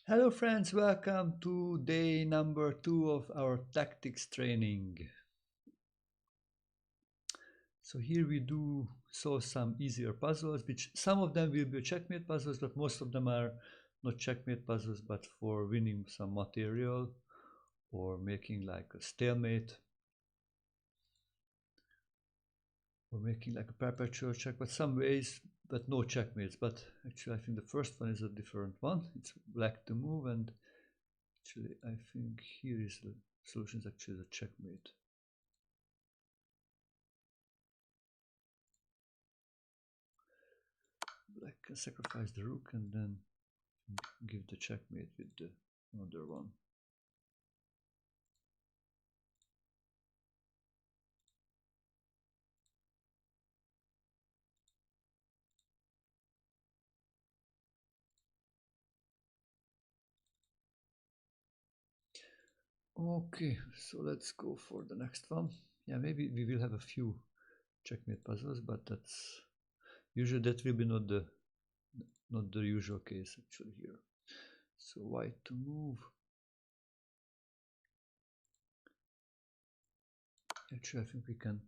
Hello friends, welcome to day number 2 of our tactics training. So here we do solve some easier puzzles, which some of them will be checkmate puzzles, but most of them are not checkmate puzzles, but for winning some material or making like a stalemate or making like a perpetual check, but some ways, but no checkmates. But actually I think the first one is a different one. It's black to move, and actually I think here is the solution is actually the checkmate. Black can sacrifice the rook and then give the checkmate with the other one. Okay, so let's go for the next one. Yeah, maybe we will have a few checkmate puzzles, but that's usually that will be not the usual case actually here. So white to move. Actually, I think we can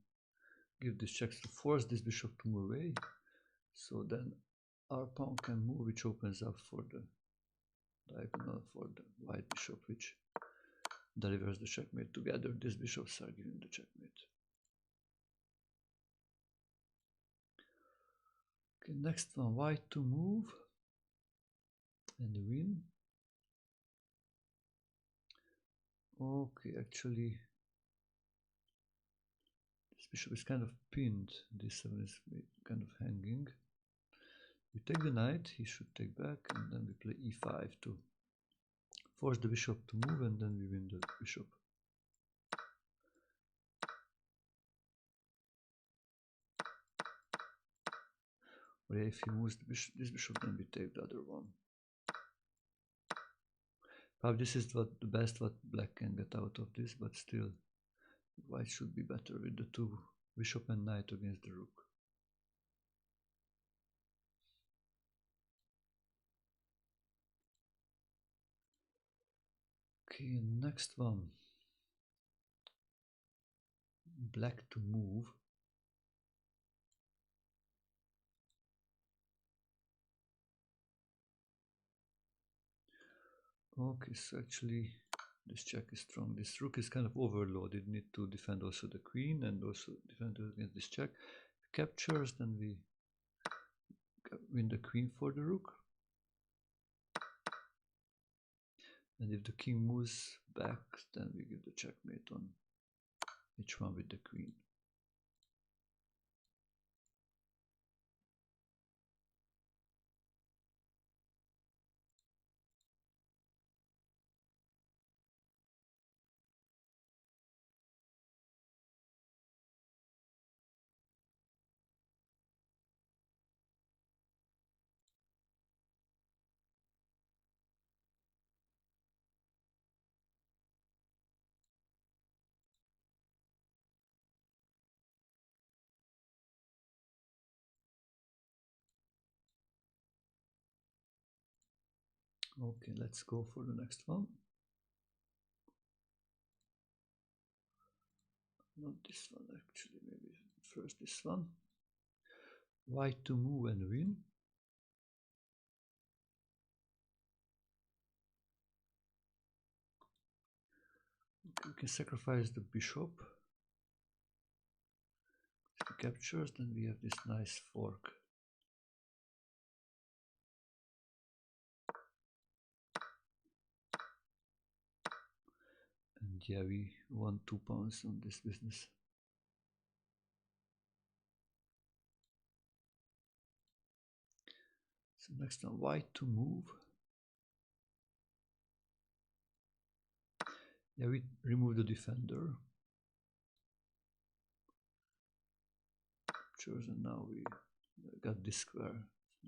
give this check to force this bishop to move away. So then our pawn can move, which opens up for the diagonal for the white bishop, which delivers the checkmate together. These bishops are giving the checkmate. Okay, next one, white to move and win. Okay, actually this bishop is kind of pinned. This 7 is kind of hanging. We take the knight, he should take back, and then we play e5 to force the bishop to move, and then we win the bishop. Or if he moves this bishop, then we take the other one. Probably this is the best what black can get out of this, but still white should be better with the two bishop and knight against the rook. Okay, next one. Black to move. Okay, so actually this check is strong. This rook is kind of overloaded. Need to defend also the queen and also defend against this check. If it captures, then we win the queen for the rook. And if the king moves back, then we give the checkmate on h1 with the queen. Okay, let's go for the next one. Not this one actually, maybe first this one. White to move and win. Okay, we can sacrifice the bishop. If he captures, then we have this nice fork. And yeah, we won 2 pounds on this business. So next one, white to move. Yeah, we remove the defender. Captures, and now we got this square.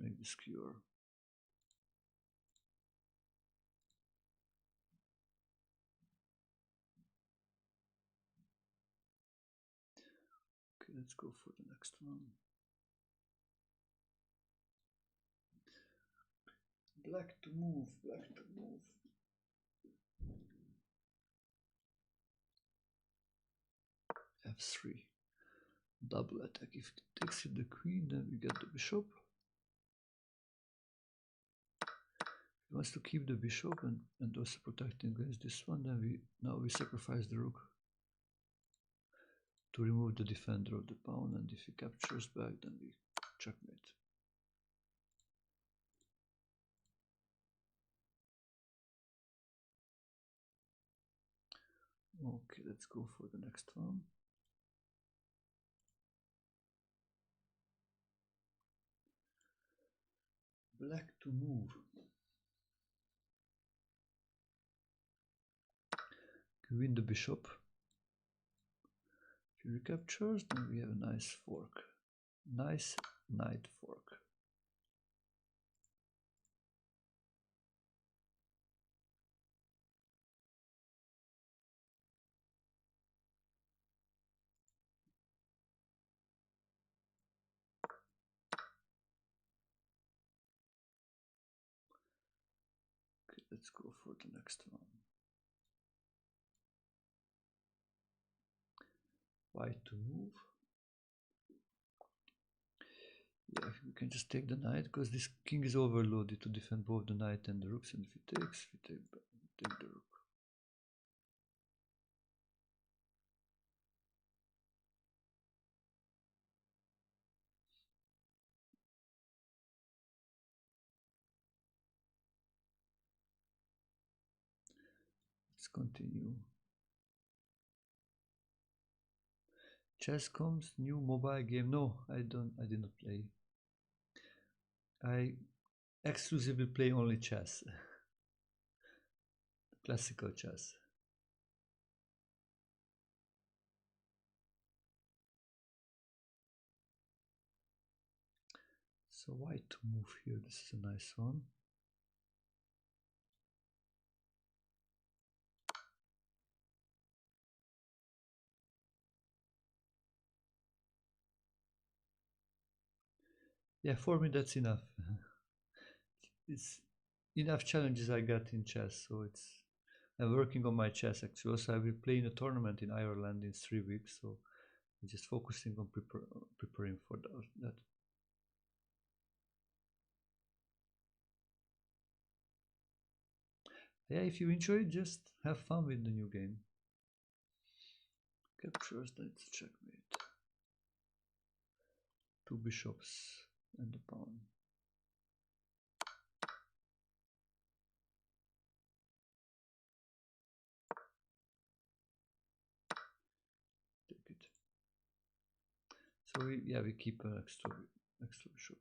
Make this cure. Okay, let's go for the next one. Black to move, black to move. f3. Double attack. If it takes it the queen, then we get the bishop. If he wants to keep the bishop and also protecting against this one, then now we sacrifice the rook to remove the defender of the pawn, and if he captures back, then we checkmate. Okay, let's go for the next one. Black to move. Win the bishop. If he recaptures, then we have a nice fork. Nice knight fork. Okay, let's go for the next one. White to move. Yeah, we can just take the knight because this king is overloaded to defend both the knight and the rooks, and if he takes, we take the rook. Let's continue. Chess.com's new mobile game. No, I did not play. I exclusively play only chess. Classical chess. So white to move here. This is a nice one. Yeah, for me that's enough. It's enough challenges I got in chess, so I'm working on my chess actually. Also, I will play in a tournament in Ireland in 3 weeks, so I'm just focusing on preparing for that. Yeah, if you enjoy it, just have fun with the new game. Captures, then it's checkmate. 2 bishops and the pawn. Take it. So we keep an extra bishop.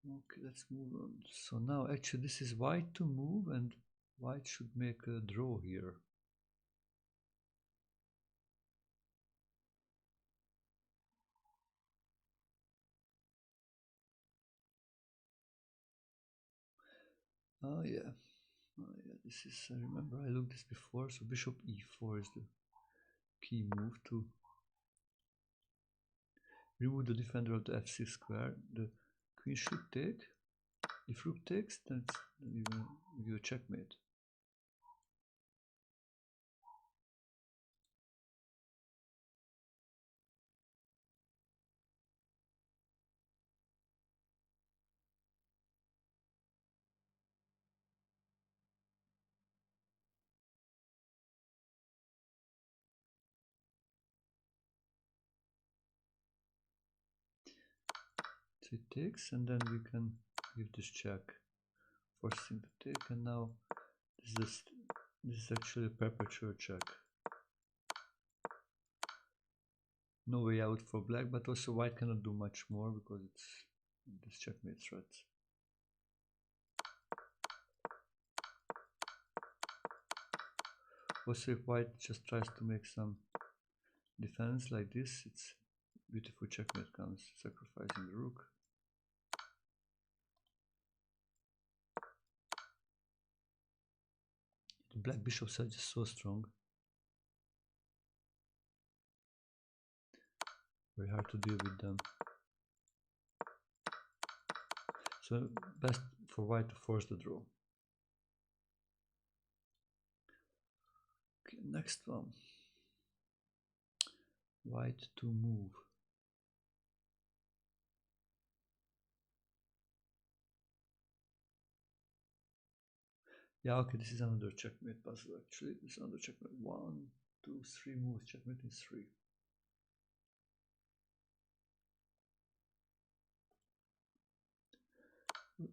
Okay, let's move on. So now actually this is white to move, and white should make a draw here. Oh yeah, this is, I remember I looked this before, so bishop e4 is the key move to remove the defender of the f6 square. The queen should take. If rook takes, then we give a checkmate. So it takes, and then we can give this check, forcing the take, and now this is actually a perpetual check. No way out for black, but also white cannot do much more because it's this checkmate threat. Also, if white just tries to make some defense like this, it's beautiful checkmate comes, sacrificing the rook. The black bishops are just so strong. Very hard to deal with them. So best for white to force the draw. Okay, next one. White to move. Yeah, okay, this is another checkmate puzzle actually. This is another checkmate. 1, 2, 3 moves. Checkmate in 3.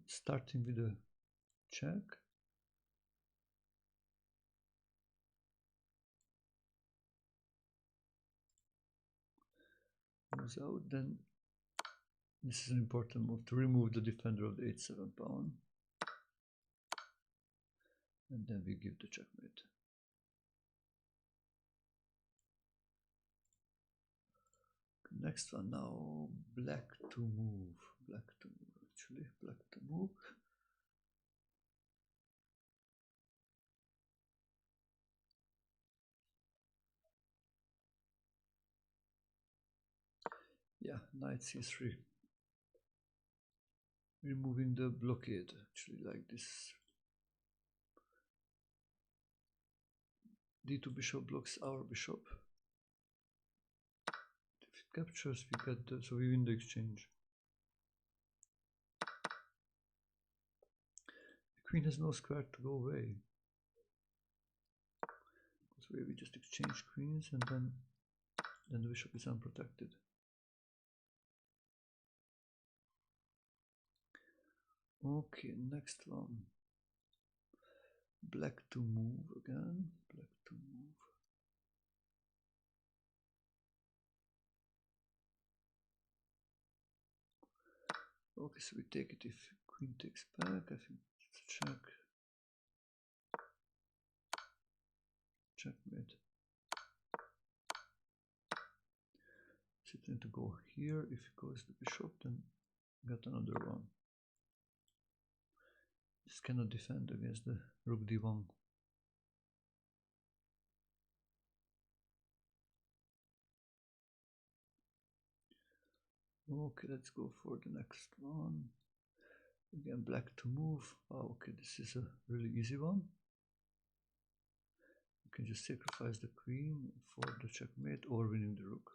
Starting with a check. Moves out, then this is an important move to remove the defender of the 8-7 pawn. And then we give the checkmate. Next one now, black to move. Black to move actually, black to move. Yeah, knight c3. Removing the blockade actually like this. d2 bishop blocks our bishop. If it captures, we get the, so we win the exchange. The queen has no square to go away. Because we just exchange queens and then the bishop is unprotected. Okay, next one. Black to move again. Black to move. Okay, so we take it if queen takes back. I think it's a check. Checkmate. Is it going to go here? If it goes the bishop, then got another one. This cannot defend against the rook d1. Okay, let's go for the next one. Again, black to move. Oh, okay, this is a really easy one. You can just sacrifice the queen for the checkmate or winning the rook.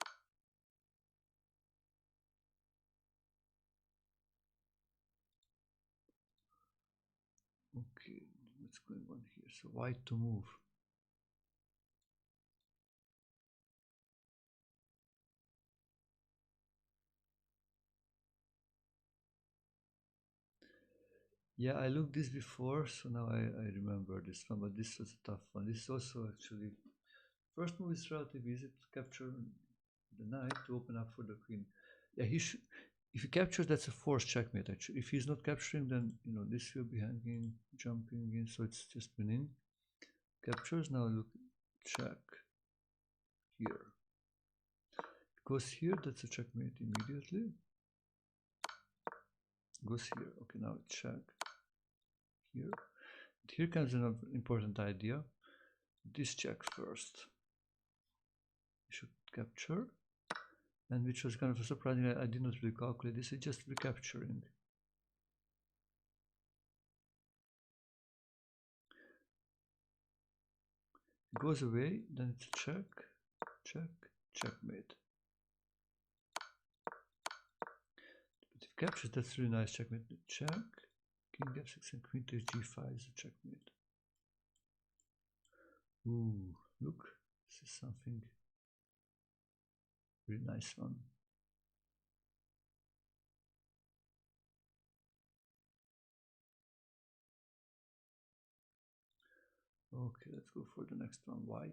Okay, what's going on here? So white to move. Yeah, I looked this before, so now I remember this one, but this was a tough one. This is also actually, first move is relatively easy to capture the knight to open up for the queen. Yeah, he should, if he captures, that's a forced checkmate actually. If he's not capturing, then, you know, this will be hanging, jumping in, so it's just winning. Captures, now look, check, here. Goes here, that's a checkmate immediately. Goes here, okay, now check, here. Here comes an important idea. This check first. You should capture, and which was kind of surprising. I did not really calculate this. It's just recapturing. It goes away, then it's check, check, checkmate. But if captures, that's really nice. Checkmate. Check. King f6 and queen takes g5 is a checkmate. Ooh, look, this is something really nice one. Okay, let's go for the next one. White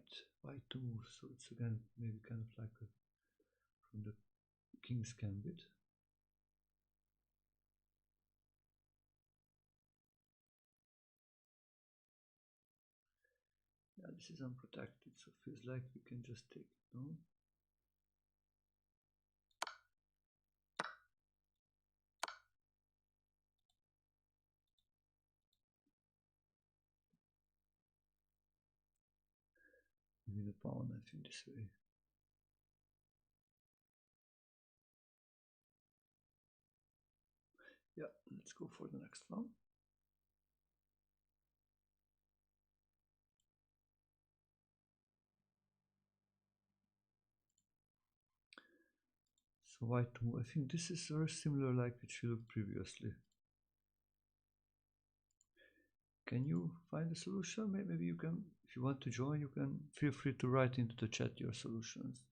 to move. So it's again maybe kind of like from the king's gambit. Yeah, this is unprotected, so it feels like we can just take it, no? Win a pawn, I think, this way. Yeah, let's go for the next one. So white to move. I think this is very similar like it we looked previously. Can you find a solution? Maybe you can, if you want to join, you can feel free to write into the chat your solutions.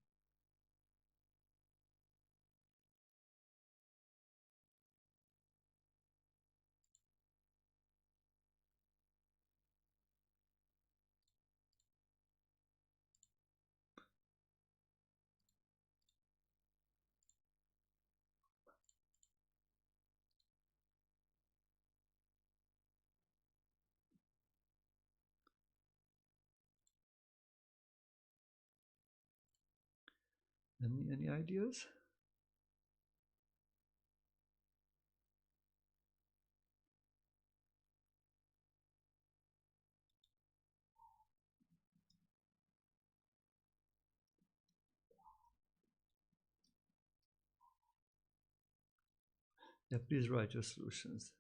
Any ideas? Yeah, please write your solutions.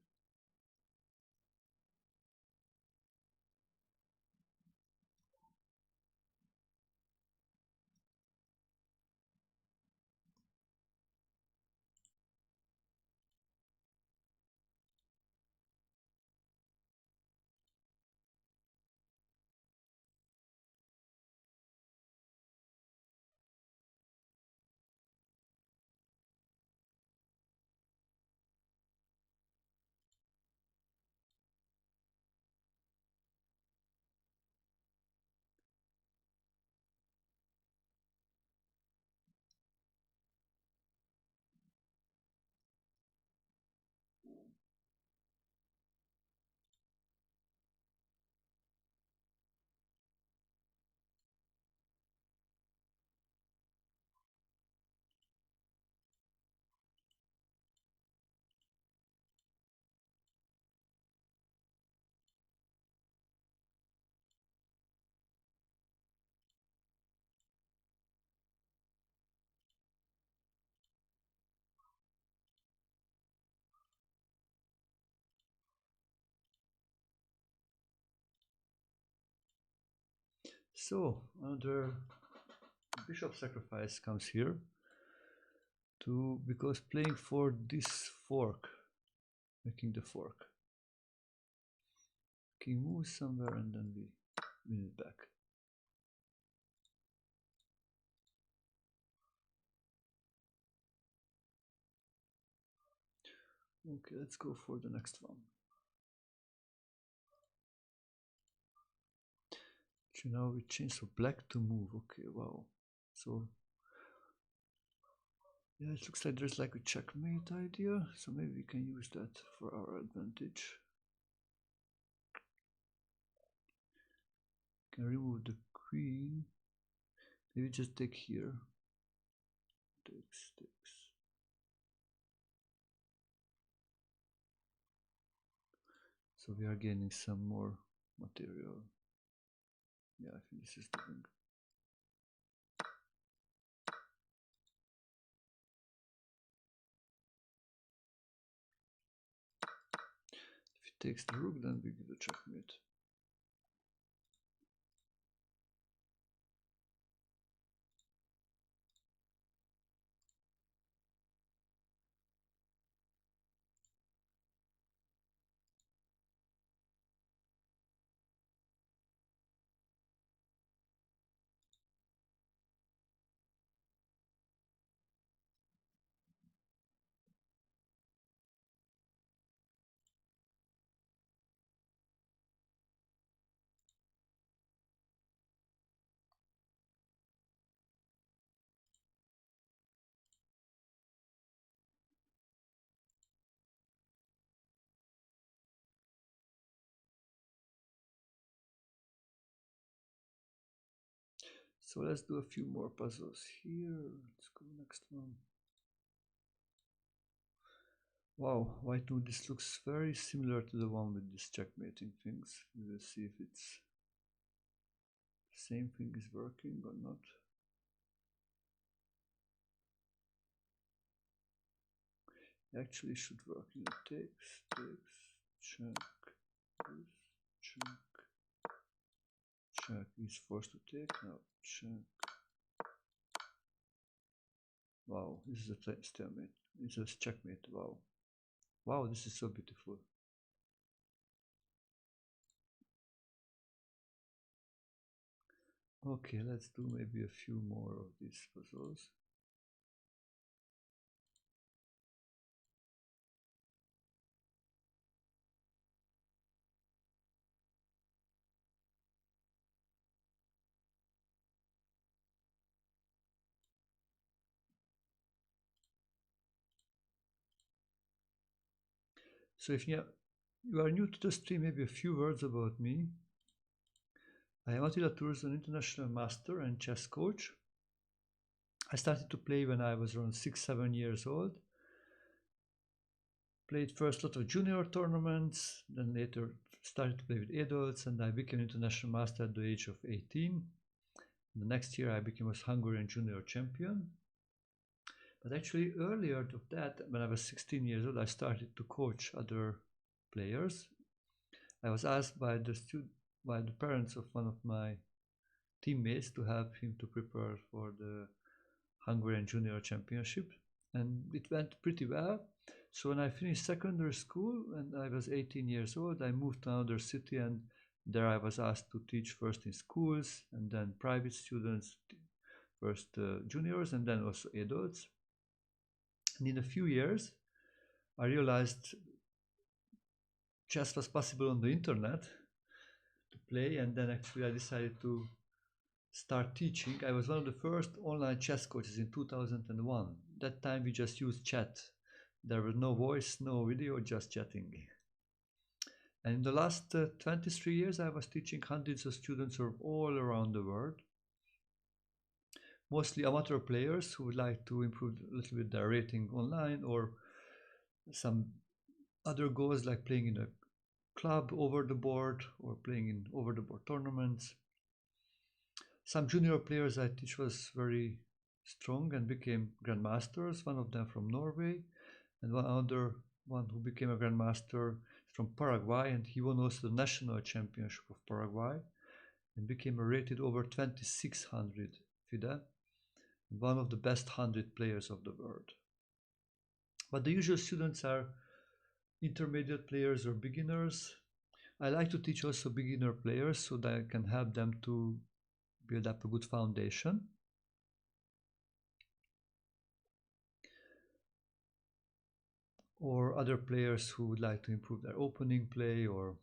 So another bishop sacrifice comes here to because playing for this fork, making the fork. King moves somewhere and then we win it back. Okay, let's go for the next one. So now we change so black to move. Okay, wow. So yeah, it looks like there's like a checkmate idea. So maybe we can use that for our advantage. Can remove the queen. Maybe just take here. Takes. So we are gaining some more material. Yeah, I think this is the thing. If he takes the rook, then we give the checkmate. So let's do a few more puzzles here. Let's go next one. Wow, white move, this looks very similar to the one with this checkmating things. We will see if it's the same thing is working or not. It actually should work. You know, takes, check, check. He's forced to take now. Check. Wow, this is a stalemate. This is checkmate. Wow. Wow, this is so beautiful. Okay, let's do maybe a few more of these puzzles. So if you are new to the stream, maybe a few words about me. I am Attila Turz, an international master and chess coach. I started to play when I was around 6-7 years old. Played first a lot of junior tournaments, then later started to play with adults, and I became international master at the age of 18. The next year I became a Hungarian junior champion. But actually earlier to that, when I was 16 years old, I started to coach other players. I was asked by the parents of one of my teammates to help him to prepare for the Hungarian Junior Championship, and it went pretty well. So when I finished secondary school and I was 18 years old, I moved to another city, and there I was asked to teach first in schools and then private students, first juniors and then also adults. And in a few years, I realized chess was possible on the internet to play, and then actually I decided to start teaching. I was one of the first online chess coaches in 2001. That time we just used chat. There was no voice, no video, just chatting. And in the last 23 years, I was teaching hundreds of students all around the world. Mostly amateur players who would like to improve a little bit their rating online, or some other goals like playing in a club over the board or playing in over the board tournaments. Some junior players I teach was very strong and became grandmasters, one of them from Norway, and one other one who became a grandmaster from Paraguay, and he won also the national championship of Paraguay and became rated over 2600 FIDE, one of the best 100 players of the world. But the usual students are intermediate players or beginners. I like to teach also beginner players so that I can help them to build up a good foundation. Or other players who would like to improve their opening play, or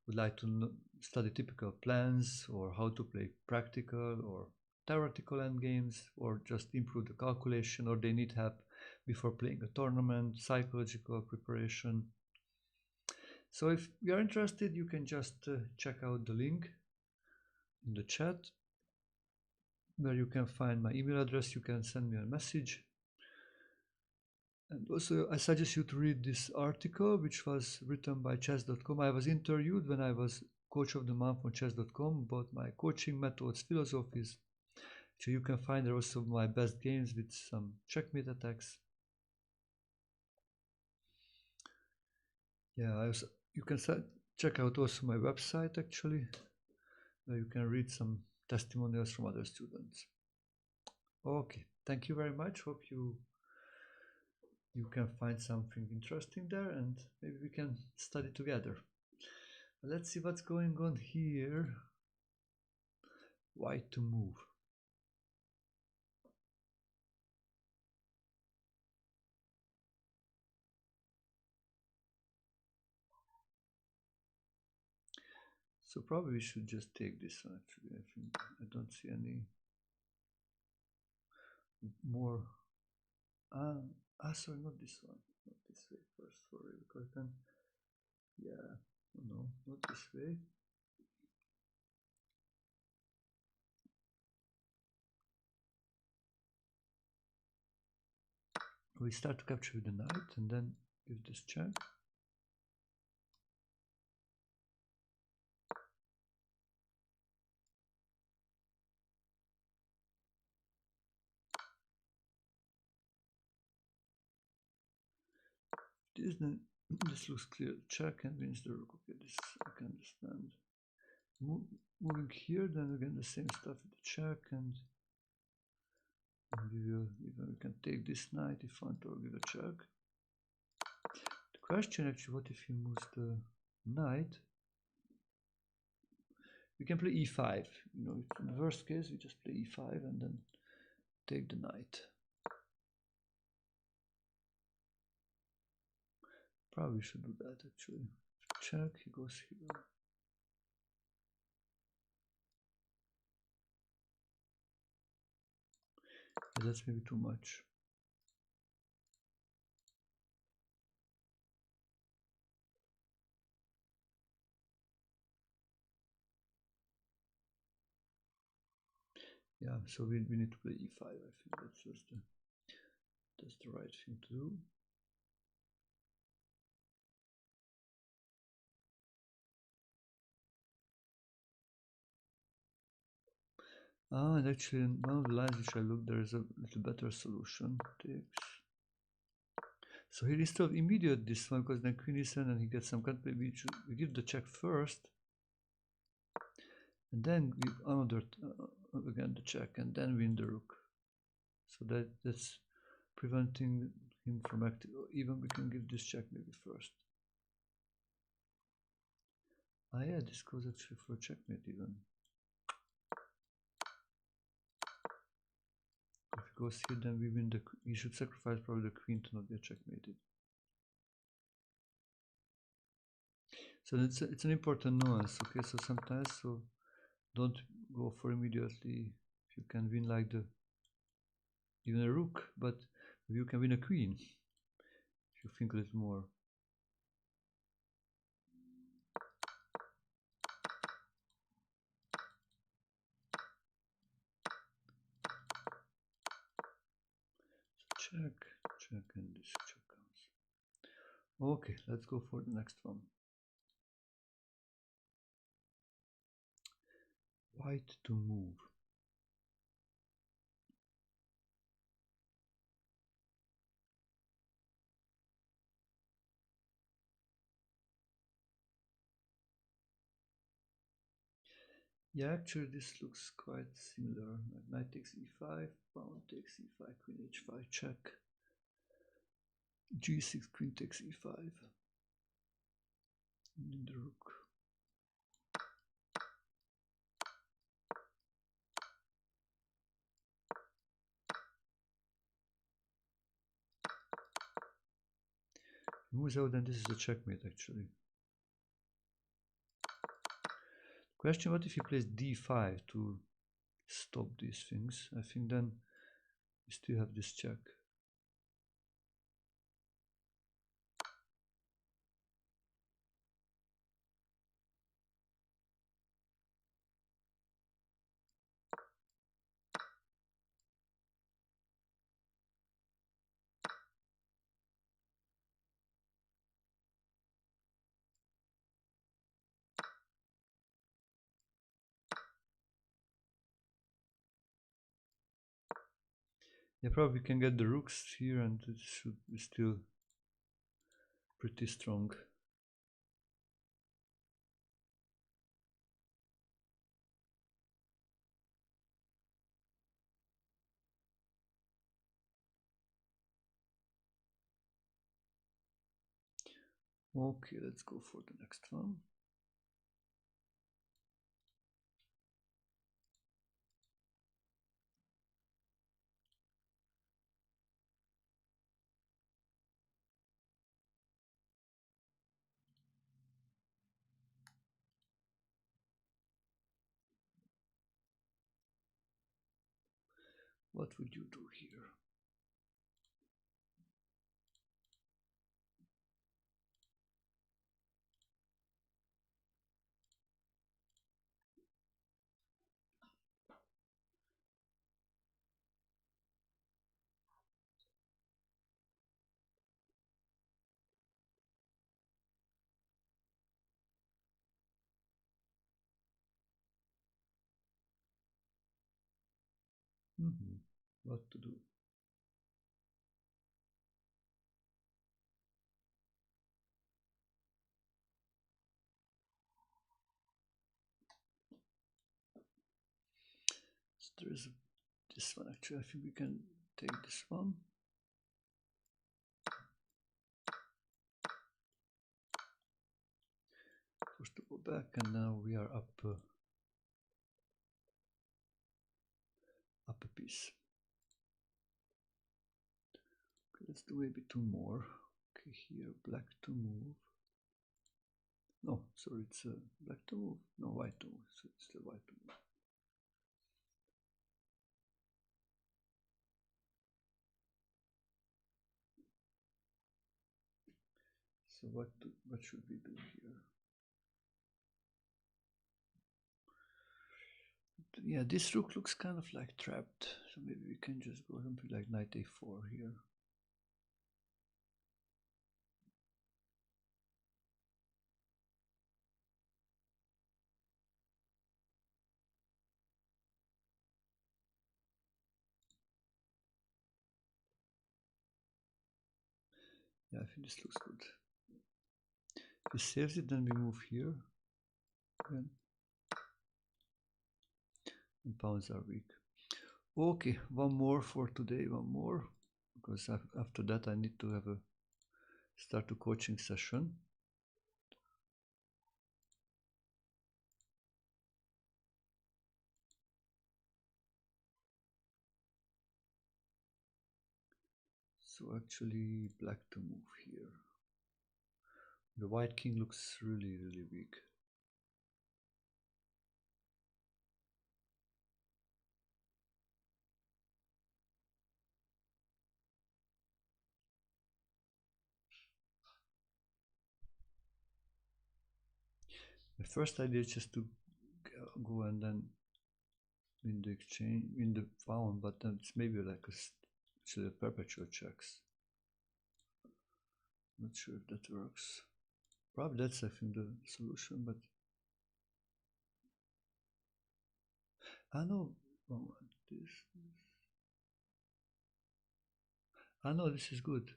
would like to study typical plans, or how to play practical or theoretical endgames, or just improve the calculation, or they need help before playing a tournament, psychological preparation. So if you are interested, you can just check out the link in the chat where you can find my email address. You can send me a message. And also, I suggest you to read this article, which was written by chess.com. I was interviewed when I was coach of the month on chess.com about my coaching methods, philosophies. So you can find there also my best games with some checkmate attacks. Yeah, you can check out also my website actually, where you can read some testimonials from other students. Okay, thank you very much. Hope you can find something interesting there, and maybe we can study together. Let's see what's going on here. White to move. So probably we should just take this one actually. I think I don't see any more. Sorry, not this one. Not this way first, sorry, because then, yeah, no, not this way. We start to capture with the knight and then give this check. This looks clear. Check and wins the rook. Okay, this I can understand. Moving here, then again the same stuff with the check, and we can take this knight if we want to give a check. The question actually, what if he moves the knight? We can play e5. You know, in the worst case, we just play e5 and then take the knight. Probably should do that actually. Check, he goes here. Yeah, that's maybe too much. Yeah, so we need to play e5. I think that's the right thing to do. And actually, in one of the lines which I looked, there is a little better solution. Takes. So here instead of immediate this one, because then queen e7 and he gets some cut, we give the check first, and then give another again the check, and then win the rook. So that's preventing him from acting. Even we can give this check maybe first. Ah yeah, this goes actually for a checkmate even. If he goes here, then we win the. He should sacrifice probably the queen to not get checkmated. So it's an important nuance. Okay, so sometimes don't go for immediately. If you can win like even a rook, but you can win a queen if you think a little more. So check, and this check comes. Okay, let's go for the next one. White to move. Yeah, actually this looks quite similar. Knight takes e5, pawn takes e5, queen h5, check. g6, queen takes e5. And then the rook. Moves out, and this is a checkmate actually. Question, what if he plays d5 to stop these things? I think then we still have this check. Yeah, probably we can get the rooks here and it should be still pretty strong. Okay, let's go for the next one. What would you do here? What to do? So this one actually. I think we can take this one. First to go back, and now we are up a piece. Okay, let's do maybe two more. Okay, here black to move. No, sorry, it's black to move. No, white to move. So it's the white to move. So what should we do here? Yeah, this rook looks kind of like trapped. So maybe we can just go something like knight a4 here. Yeah, I think this looks good. If he saves it, then we move here again. And pawns are weak. Okay, one more for today, one more. Because after that I need to have a start a coaching session. So actually black to move here. The white king looks really, really weak. The first idea is just to go and then win the exchange, win the pawn, but then it's maybe like actually a perpetual checks. Not sure if that works. Probably that's I think the solution, but I know this. I know this is good.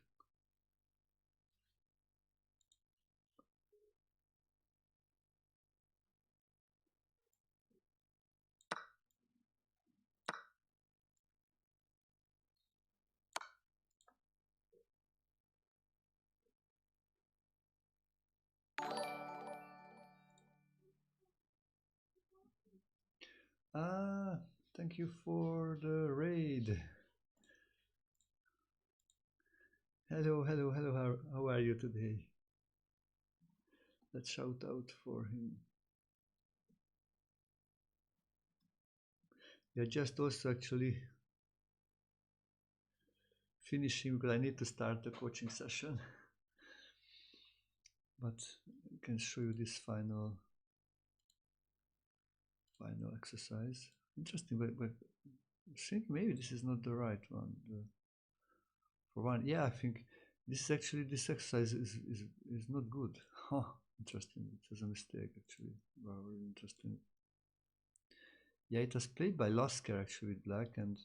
Ah, thank you for the raid. Hello, hello, hello. How are you today? Let's shout out for him. Yeah, just also actually finishing because I need to start the coaching session. But I can show you this final exercise. Interesting, but I think maybe this is not the right one. For one, yeah, I think this exercise is not good. Huh, interesting. It was a mistake actually. Wow, really interesting. Yeah, it was played by Lasker actually with black, and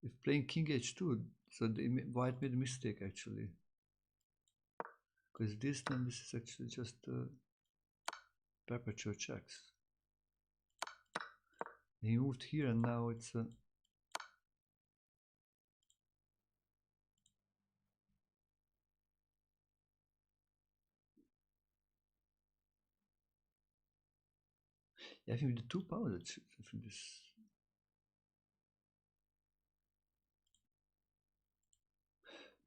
if playing king h2, so white made a mistake actually. Because this is actually just perpetual checks. He moved here and now it's yeah, I think the 2 powers, I think this.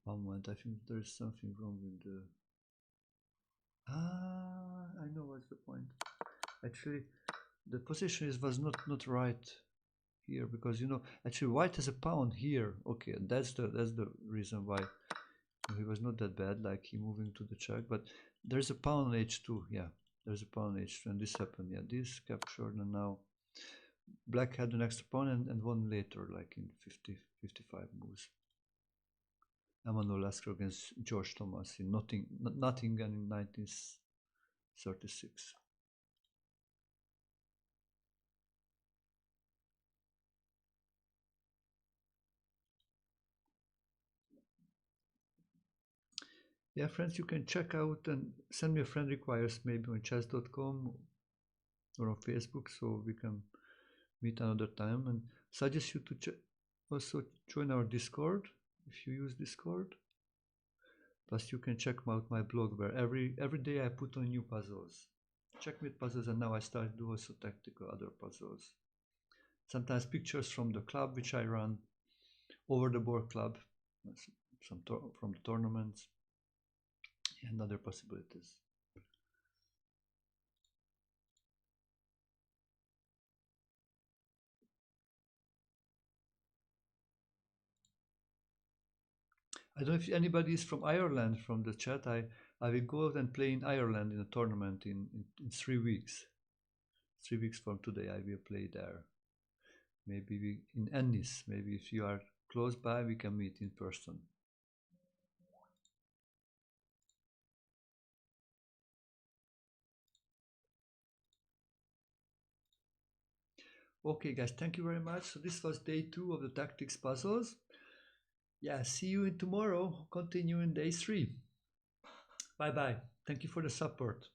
One moment, I think there is something wrong with the. Ah, I know what's the point. Actually, the position was not right here because actually white has a pawn here. Okay, that's the reason why he was not that bad. Like he moving to the check, but there's a pawn on h2. Yeah, there's a pawn on h2, and this happened. Yeah, this captured, and now black had the next pawn and one later, like in 55 moves. Emmanuel Lasker against George Thomas in Nottingham in 1936. Yeah, friends, you can check out and send me a friend request maybe on chess.com or on Facebook so we can meet another time, and suggest you to also join our Discord if you use Discord. Plus you can check out my blog where every day I put on new puzzles, checkmate puzzles, and now I start to do also tactical other puzzles. Sometimes pictures from the club which I run, over the board club, from the tournaments, and other possibilities. I don't know if anybody is from Ireland from the chat. I will go out and play in Ireland in a tournament in 3 weeks. 3 weeks from today, I will play there. Maybe in Ennis. Maybe if you are close by, we can meet in person. Okay, guys, thank you very much. So this was day 2 of the tactics puzzles. Yeah, see you in tomorrow. Continue in day 3. Bye bye. Thank you for the support.